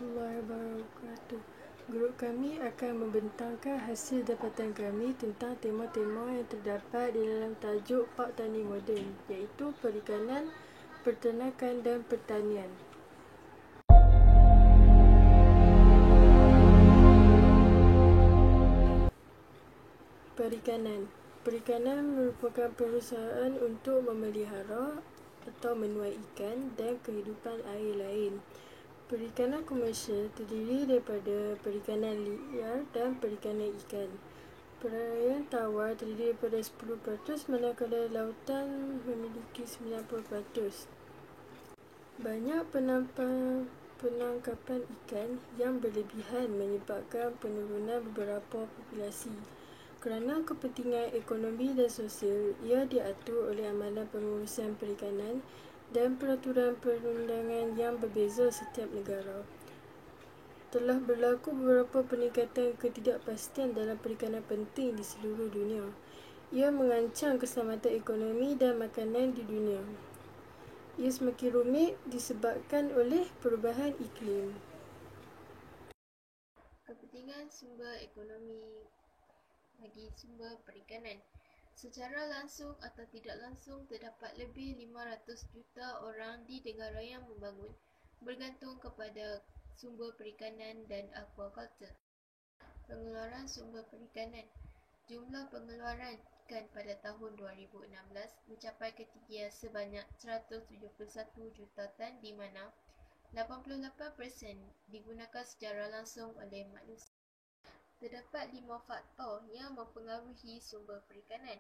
warahmatullahi wabarakatuh. Grup kami akan membentangkan hasil dapatan kami tentang tema-tema yang terdapat di dalam tajuk Park Tani Moden, iaitu perikanan, peternakan dan pertanian. Perikanan merupakan perusahaan untuk memelihara atau menuai ikan dan kehidupan air lain. Perikanan komersial terdiri daripada perikanan liar dan perikanan ikan. Perairan tawar terdiri daripada 10%, manakala lautan memiliki 90%. Banyak penangkapan ikan yang berlebihan menyebabkan penurunan beberapa populasi. Kerana kepentingan ekonomi dan sosial, ia diatur oleh Amalan Pengurusan Perikanan dan peraturan perundangan yang berbeza setiap negara. Telah berlaku beberapa peningkatan ketidakpastian dalam perikanan penting di seluruh dunia. Ia mengancam keselamatan ekonomi dan makanan di dunia. Ia semakin rumit disebabkan oleh perubahan iklim. Kepentingan sumber ekonomi bagi sumber perikanan. Secara langsung atau tidak langsung, terdapat lebih 500 juta orang di negara yang membangun bergantung kepada sumber perikanan dan aquaculture. Pengeluaran sumber perikanan. Jumlah pengeluaran ikan pada tahun 2016 mencapai ketinggian sebanyak 171 juta tan, di mana 88% digunakan secara langsung oleh manusia. Terdapat 5 faktor yang mempengaruhi sumber perikanan.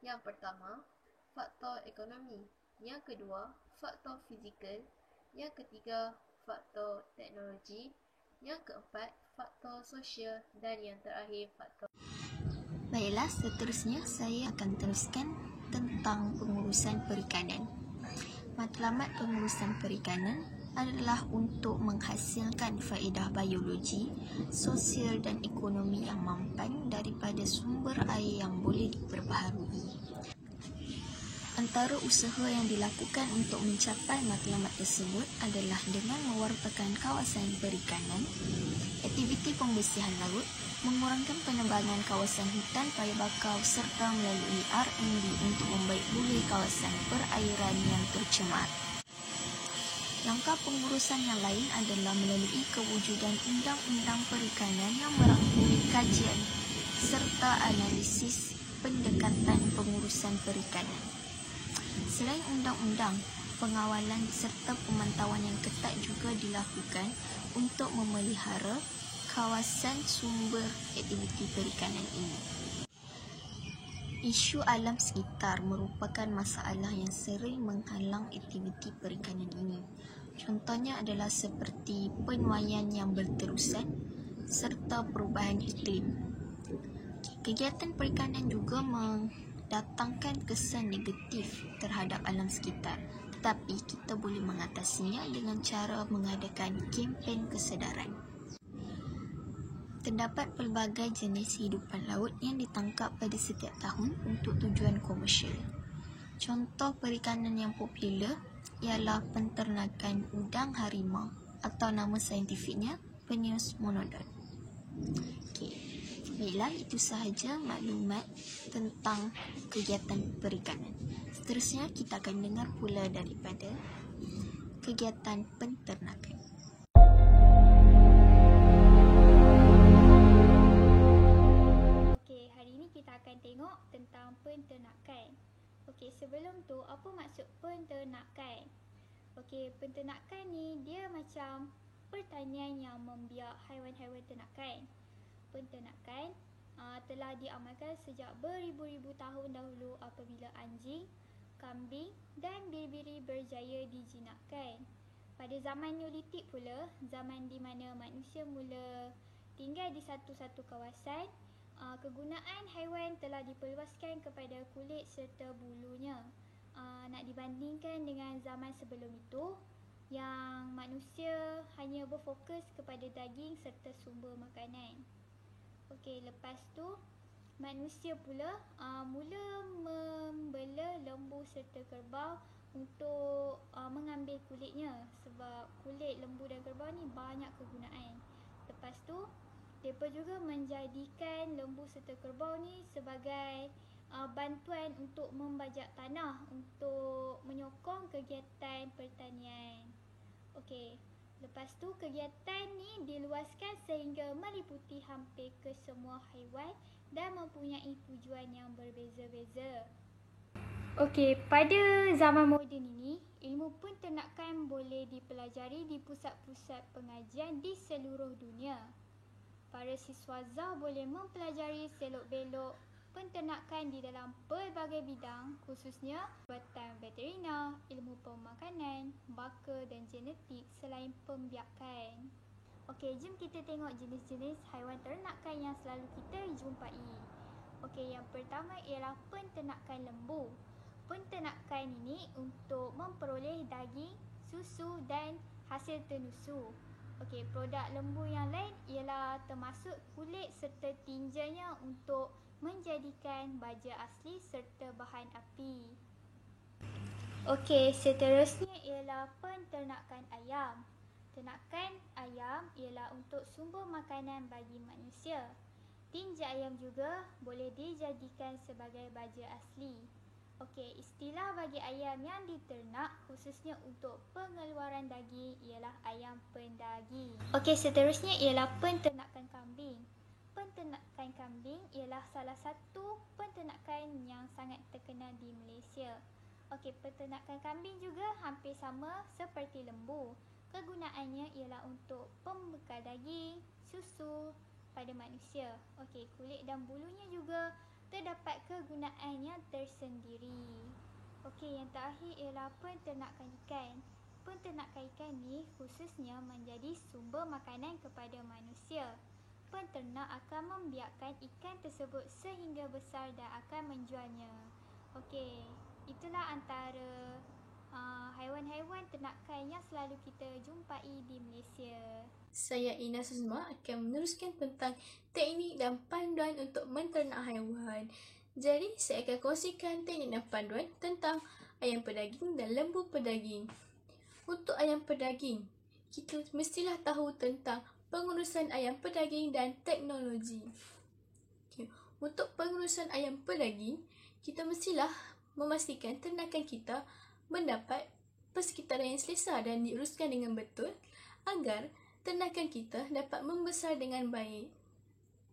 Yang pertama, faktor ekonomi. Yang kedua, faktor fizikal. Yang ketiga, faktor teknologi. Yang keempat, faktor sosial. Dan yang terakhir, faktor. Baiklah, seterusnya saya akan teruskan tentang pengurusan perikanan. Matlamat pengurusan perikanan adalah untuk menghasilkan faedah biologi, sosial dan ekonomi yang mampan daripada sumber air yang boleh diperbaharui. Antara usaha yang dilakukan untuk mencapai matlamat tersebut adalah dengan mewartakan kawasan perikanan, aktiviti pembersihan laut, mengurangkan penebangan kawasan hutan paya bakau serta melalui R&D untuk membaikbuli kawasan perairan yang tercemar. Langkah pengurusan yang lain adalah melalui kewujudan undang-undang perikanan yang merangkumi kajian serta analisis pendekatan pengurusan perikanan. Selain undang-undang, pengawalan serta pemantauan yang ketat juga dilakukan untuk memelihara kawasan sumber aktiviti perikanan ini. Isu alam sekitar merupakan masalah yang sering menghalang aktiviti perikanan ini. Contohnya adalah seperti penuaian yang berterusan serta perubahan iklim. Kegiatan perikanan juga mendatangkan kesan negatif terhadap alam sekitar, tetapi kita boleh mengatasinya dengan cara mengadakan kempen kesedaran. Terdapat pelbagai jenis hidupan laut yang ditangkap pada setiap tahun untuk tujuan komersial. Contoh perikanan yang popular ialah penternakan udang harimau atau nama saintifiknya Penaeus monodon. Baiklah, itu sahaja maklumat tentang kegiatan perikanan. Seterusnya kita akan dengar pula daripada kegiatan penternakan. Tengok tentang penternakan. Sebelum tu, apa maksud penternakan? Penternakan ni dia macam pertanian yang membiak haiwan-haiwan ternakan. Penternakan telah diamalkan sejak beribu-ribu tahun dahulu apabila anjing, kambing dan biri-biri berjaya dijinakkan. Pada zaman Neolitik pula, zaman di mana manusia mula tinggal di satu-satu kawasan, kegunaan haiwan telah diperluaskan kepada kulit serta bulunya. Nak dibandingkan dengan zaman sebelum itu, yang manusia hanya berfokus kepada daging serta sumber makanan. Lepas tu, manusia pula mula membela lembu serta kerbau untuk mengambil kulitnya, sebab kulit lembu dan kerbau ni banyak kegunaan. Lepas tu, mereka juga menjadikan lembu serta kerbau ni sebagai bantuan untuk membajak tanah untuk menyokong kegiatan pertanian. Okey, lepas tu kegiatan ni diluaskan sehingga meliputi hampir ke semua haiwan dan mempunyai tujuan yang berbeza-beza. Okey, pada zaman moden ini, ilmu penternakan boleh dipelajari di pusat-pusat pengajian di seluruh dunia. Para siswa ZAH boleh mempelajari selok-belok penternakan di dalam pelbagai bidang, khususnya perubatan veterina, ilmu pemakanan, baka dan genetik selain pembiakan. Okey, jom kita tengok jenis-jenis haiwan ternakan yang selalu kita jumpai. Okey, yang pertama ialah penternakan lembu. Penternakan ini untuk memperoleh daging, susu dan hasil tenusu. Okey, produk lembu yang lain ialah termasuk kulit serta tinjanya untuk menjadikan baja asli serta bahan api. Okey, seterusnya ialah penternakan ayam. Ternakan ayam ialah untuk sumber makanan bagi manusia. Tinja ayam juga boleh dijadikan sebagai baja asli. Okey, istilah bagi ayam yang diternak khususnya untuk pengeluaran daging ialah ayam pendaging. Okey, seterusnya ialah penternakan kambing. Penternakan kambing ialah salah satu penternakan yang sangat terkenal di Malaysia. Okey, penternakan kambing juga hampir sama seperti lembu. Kegunaannya ialah untuk pembekal daging, susu pada manusia. Okey, kulit dan bulunya juga terdapat kegunaan yang tersendiri. Okey, yang terakhir ialah penternakan ikan. Penternakan ikan ni khususnya menjadi sumber makanan kepada manusia. Penternak akan membiakkan ikan tersebut sehingga besar dan akan menjualnya. Okey, itulah antara haiwan-haiwan ternakan yang selalu kita jumpai di Malaysia. Saya Ina Suzma akan meneruskan tentang teknik dan panduan untuk menternak haiwan. Jadi, saya akan kongsikan teknik dan panduan tentang ayam pedaging dan lembu pedaging. Untuk ayam pedaging, kita mestilah tahu tentang pengurusan ayam pedaging dan teknologi. Okay. Untuk pengurusan ayam pedaging, kita mestilah memastikan ternakan kita mendapat persekitaran yang selesa dan diuruskan dengan betul agar ternakan kita dapat membesar dengan baik.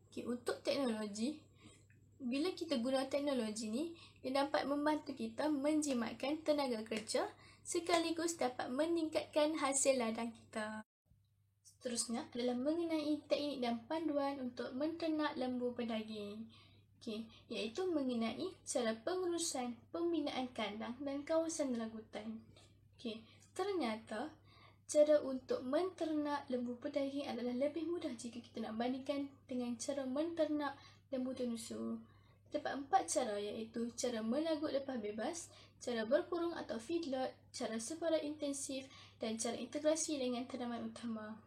Okay, untuk teknologi, bila kita guna teknologi ni, dia dapat membantu kita menjimatkan tenaga kerja sekaligus dapat meningkatkan hasil ladang kita. Seterusnya adalah mengenai teknik dan panduan untuk menternak lembu pedaging. Okay, iaitu mengenai cara pengurusan, pembinaan kandang dan kawasan ragutan. Okay, ternyata cara untuk menternak lembu pedaging adalah lebih mudah jika kita nak bandingkan dengan cara menternak lembu tenusu. Terdapat 4 cara, iaitu cara melagut lepas bebas, cara berkurung atau feedlot, cara sebaran intensif dan cara integrasi dengan tanaman utama.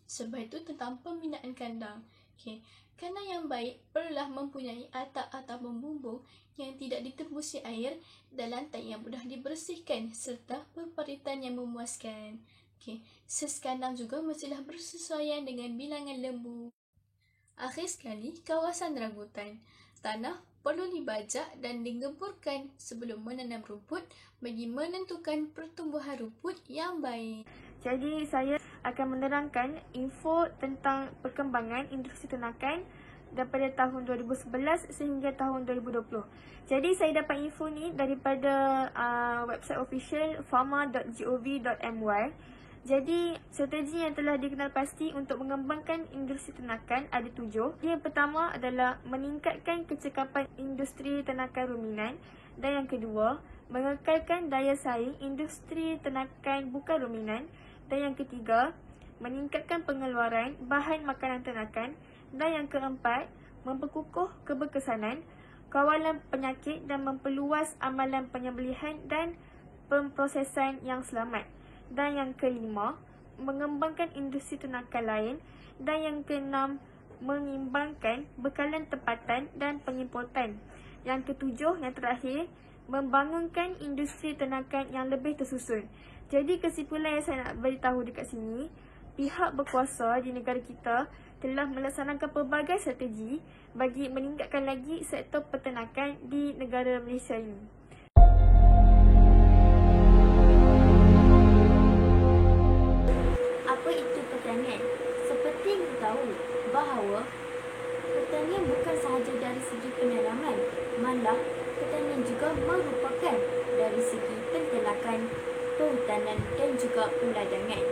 Sebab itu tentang pembinaan kandang. Okay. Kandang yang baik perlulah mempunyai atap atau membumbung yang tidak ditembusi air dan lantai yang mudah dibersihkan serta peparitan yang memuaskan. Okay. Saiz kandang juga mestilah bersesuaian dengan bilangan lembu. Akhir sekali, kawasan ragutan. Tanah perlu dibajak dan digeburkan sebelum menanam rumput bagi menentukan pertumbuhan rumput yang baik. Jadi saya akan menerangkan info tentang perkembangan industri ternakan daripada tahun 2011 sehingga tahun 2020. Jadi saya dapat info ni daripada website official pharma.gov.my. Jadi strategi yang telah dikenal pasti untuk mengembangkan industri ternakan ada 7. Yang pertama adalah meningkatkan kecekapan industri ternakan ruminan, dan yang kedua mengekalkan daya saing industri ternakan bukan ruminan, dan yang ketiga meningkatkan pengeluaran bahan makanan ternakan, dan yang keempat memperkukuh keberkesanan, kawalan penyakit dan memperluas amalan penyembelihan dan pemprosesan yang selamat. Dan yang kelima, mengembangkan industri ternakan lain. Dan yang keenam, mengimbangkan bekalan tempatan dan pengimportan. Yang ketujuh, yang terakhir, membangunkan industri ternakan yang lebih tersusun. Jadi kesimpulan yang saya nak beritahu dekat sini, pihak berkuasa di negara kita telah melaksanakan pelbagai strategi bagi meningkatkan lagi sektor peternakan di negara Malaysia ini. Apa itu pertanian? Seperti yang kita tahu bahawa pertanian bukan sahaja dari segi penanaman, malah pertanian juga merupakan dari segi penternakan, perhutanan dan juga peladangan.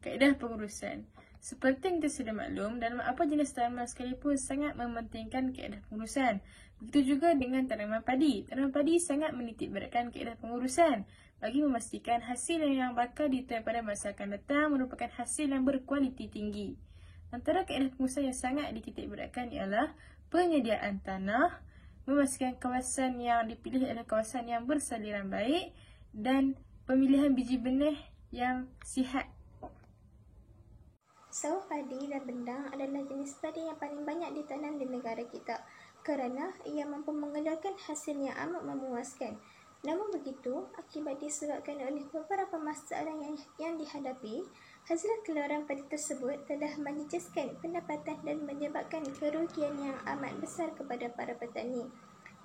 Kaedah pengurusan. Seperti yang kita sudah maklum, dalam apa jenis tanaman sekalipun sangat mementingkan kaedah pengurusan. Begitu juga dengan tanaman padi. Tanaman padi sangat menitik beratkan kaedah pengurusan bagi memastikan hasil yang bakal dituai pada masa akan datang merupakan hasil yang berkualiti tinggi. Antara kaedah pengurusan yang sangat dititik beratkan ialah penyediaan tanah, memastikan kawasan yang dipilih adalah kawasan yang bersaliran baik dan pemilihan biji benih yang sihat. Sawah padi dan bendang adalah jenis padi yang paling banyak ditanam di negara kita kerana ia mampu mengeluarkan hasil yang amat memuaskan. Namun begitu, akibat disebabkan oleh beberapa masalah yang dihadapi, hasil keluaran padi tersebut telah menjejaskan pendapatan dan menyebabkan kerugian yang amat besar kepada para petani.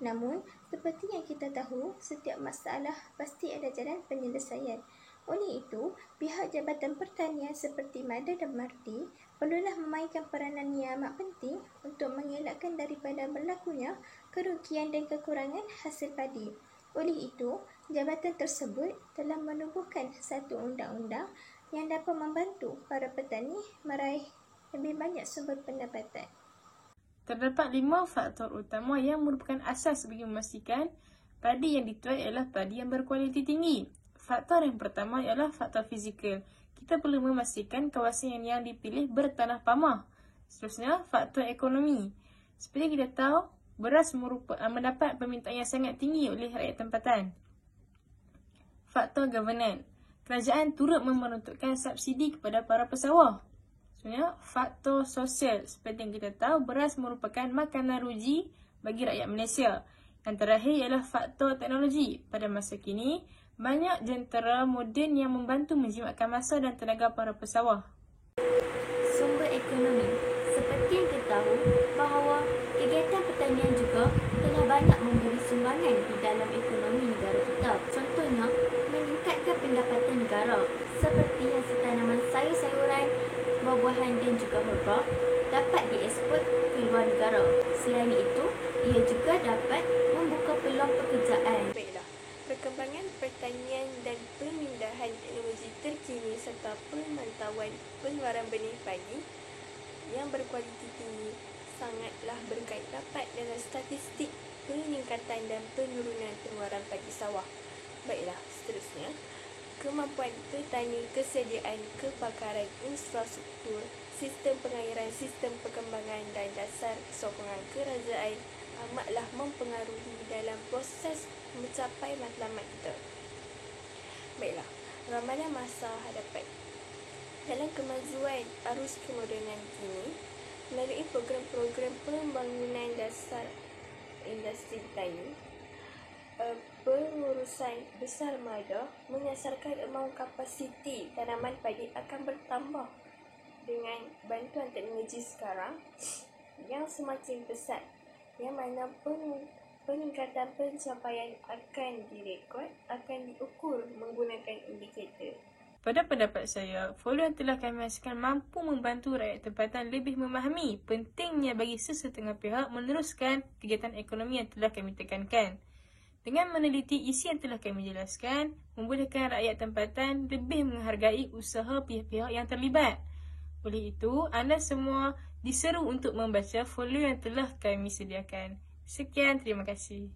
Namun, seperti yang kita tahu, setiap masalah pasti ada jalan penyelesaian. Oleh itu, pihak Jabatan Pertanian seperti Mada dan Marti perlulah memainkan peranan yang amat penting untuk mengelakkan daripada berlakunya kerugian dan kekurangan hasil padi. Oleh itu, jabatan tersebut telah menubuhkan satu undang-undang yang dapat membantu para petani meraih lebih banyak sumber pendapatan. Terdapat 5 faktor utama yang merupakan asas bagi memastikan padi yang dituai adalah padi yang berkualiti tinggi. Faktor yang pertama ialah faktor fizikal. Kita perlu memastikan kawasan yang dipilih bertanah pamah. Seterusnya, faktor ekonomi. Seperti kita tahu, beras mendapat permintaan yang sangat tinggi oleh rakyat tempatan. Faktor governance. Kerajaan turut memeruntukkan subsidi kepada para pesawah. Sebenarnya, faktor sosial. Seperti yang kita tahu, beras merupakan makanan ruji bagi rakyat Malaysia. Yang terakhir ialah faktor teknologi. Pada masa kini, banyak jentera moden yang membantu menjimatkan masa dan tenaga para pesawah. Sumber ekonomi. Seperti yang kita tahu bahawa kegiatan pertanian juga telah banyak memberi sumbangan di dalam ekonomi negara kita. Contohnya, meningkatkan pendapatan negara seperti hasil tanaman sayur-sayuran, buah-buahan dan juga herba dapat dieksport ke luar negara. Selain itu, ia juga dapat membuka peluang pekerjaan. Baiklah, perkembangan pertanian dan pemindahan teknologi terkini serta pemantauan pengeluaran benih padi yang berkualiti tinggi sangatlah berkait rapat dengan statistik peningkatan dan penurunan pengeluaran padi sawah. Baiklah, seterusnya, kemampuan petani, kesediaan kepakaran infrastruktur, sistem pengairan, sistem perkembangan dan dasar sokongan kerajaan amatlah mempengaruhi dalam proses mencapai matlamat kita. Baiklah, ramalan masa hadapan. Dalam kemajuan arus kemodenan kini, melalui program-program pembangunan dasar industri tani, pengurusan besar mada menyasarkan amaun kapasiti tanaman padi akan bertambah dengan bantuan teknologi sekarang yang semakin pesat, yang mana peningkatan pencapaian akan direkod, akan diukur menggunakan indikator. Pada pendapat saya, folio yang telah kami hasilkan mampu membantu rakyat tempatan lebih memahami pentingnya bagi sesetengah pihak meneruskan kegiatan ekonomi yang telah kami tekankan. Dengan meneliti isi yang telah kami jelaskan, membolehkan rakyat tempatan lebih menghargai usaha pihak-pihak yang terlibat. Oleh itu, anda semua diseru untuk membaca folio yang telah kami sediakan. Sekian, terima kasih.